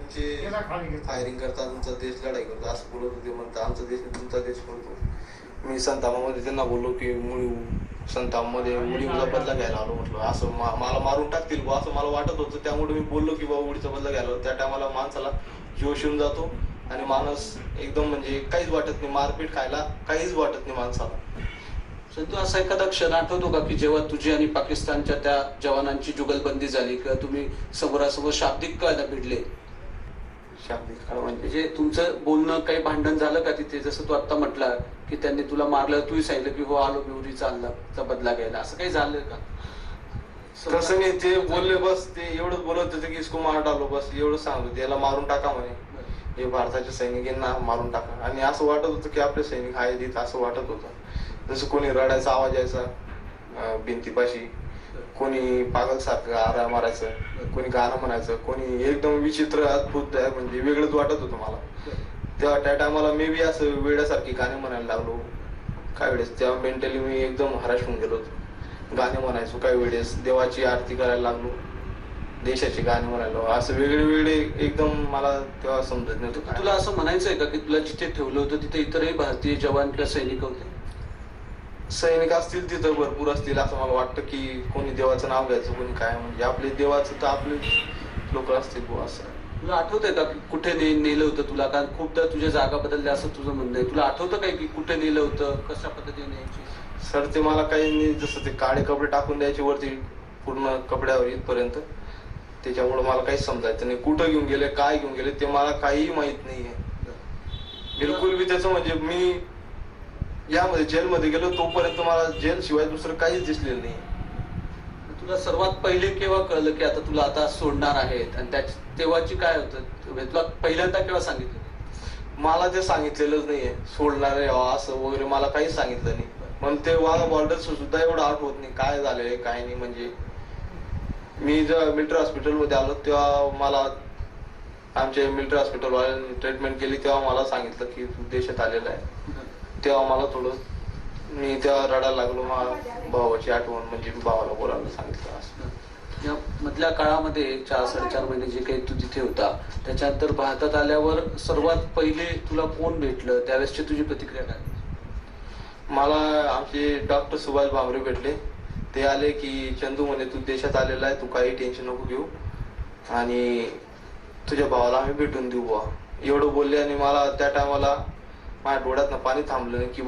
आमचे फायरिंग करतात, तुमचा देश लढाई करतो असं बोलत होते. म्हणतात आमचा देश तुमचा देश करतो. मी संतापामध्ये त्यांना बोललो की संतापामध्ये उडीचा बदला घ्यायला आलो. म्हटलं असं मला मारून टाकतील बा असं मला वाटत होतं. त्यामुळे मी बोललो की बाबा उडीचा बदला घ्यायला. त्या टायमाला माणसाला जोश येऊन जातो आणि माणूस एकदम म्हणजे काहीच वाटत नाही, मारपीट खायला काहीच वाटत नाही माणसाला. संतू, असा एखादा क्षण आठवतो का की जेव्हा तुझी आणि पाकिस्तानच्या त्या जवानांची जुगलबंदी झाली किंवा तुम्ही समोरासमोर शाब्दिक भिडले? शाब्दिक म्हणजे तुमचं बोलणं, काही भांडण झालं का तिथे? जसं तू आता म्हटला की त्यांनी तुला मारलं, तूही सांगितलं की हो आलो मी उरीचा अल्लाचा बदला घ्यायला, असं काही झालं का? तसं नाही, ते बोलले बस, ते एवढंच बोलत होते की इसको मार डालो, बस एवढं सांगतो. त्याला मारून टाका म्हणे, हे भारताच्या सैनिकांना मारून टाका. आणि असं वाटत होतं की आपले सैनिक आहेत इथं, असं वाटत होतं. जसं कोणी रडायचा आवाज यायचा भिंतीपाशी, कोणी पागल सारखं आरा मारायचं, कोणी गाणं म्हणायचं, कोणी एकदम विचित्र अद्भुत म्हणजे वेगळंच वाटत होतं मला. तेव्हा त्या टायमाला मी बी असं वेड्यासारखी गाणे म्हणायला लागलो काही वेळेस. तेव्हा मेंटली मी एकदम हराश होऊन गेलो होतो. गाणे म्हणायचो काही वेळेस, देवाची आरती करायला लागलो, देशाची गाणी म्हणायलो, असं वेगळे वेगळे एकदम मला तेव्हा समजत नव्हतं. तुला असं म्हणायचंय का की तुला जिथे ठेवलं होतं तिथे इतरही भारतीय जवान किंवा सैनिक होते? सैनिक असतील तिथं, भरपूर असतील असं मला वाटतं. की कोणी देवाचं नाव घ्यायचं, कोणी काय, म्हणजे आपले देवाचं तर आपले लोक असतील बुवा असं. तुला आठवतंय का की कुठे नेलं होतं तुला? कारण खूपदा तुझ्या जागा बदलल्या असं तुझं म्हणणं आहे. तुला आठवतं काय की कुठे नेलं होतं, कशा पद्धतीने न्यायची? सर ते मला काही नाही, जसं ते काळे कपडे टाकून द्यायचे वरती पूर्ण कपड्यावर इथपर्यंत, त्याच्यामुळे मला काहीच समजायचं नाही. कुठं घेऊन गेले, काय घेऊन गेले ते मला काहीही माहित नाहीये बिलकुल बी. त्याचं म्हणजे मी यामध्ये जेलमध्ये गेलो तोपर्यंत मला जेल शिवाय दुसरं काहीच दिसलेलं नाही. तुला सर्वात पहिले केव्हा कळलं की आता तुला आता सोडणार आहेत? आणि तेव्हाची काय होतं, तुला पहिल्यांदा केव्हा सांगितलं? मला ते सांगितलेलंच नाहीये सोडणार आहे असं वगैरे, मला काहीच सांगितलं नाही. पण ते वाघा बॉर्डर सुद्धा एवढं आठवत नाही काय झालंय काय नाही. म्हणजे मी जेव्हा मिलिटरी हॉस्पिटलमध्ये आलो तेव्हा मला आमच्या मिलिटरी हॉस्पिटलवाल्यांनी ट्रीटमेंट केली, तेव्हा मला सांगितलं की तू देशात आलेला आहे. तेव्हा मला थोडं, मी तेव्हा रडायला लागलो. भावाची आठवण म्हणजे भावाला बोलायला सांगितलं. असं या मधल्या काळामध्ये 4-4.5 महिने जे काही तू तिथे होता, त्याच्यानंतर भारतात आल्यावर सर्वात पहिले तुला कोण भेटलं, त्यावेळेसची तुझी प्रतिक्रिया काय? मला आमचे डॉक्टर सुभाष भामरे भेटले. ते आले की चंदू म्हणे तू देशात आलेला आहे, तू काही टेन्शन नको घेऊ आणि तुझ्या भावाला आम्ही भेटून देऊ बुवा, एवढं बोलले. आणि मला त्या टायमाला माझ्या डोळ्यातनं पाणी थांबलं की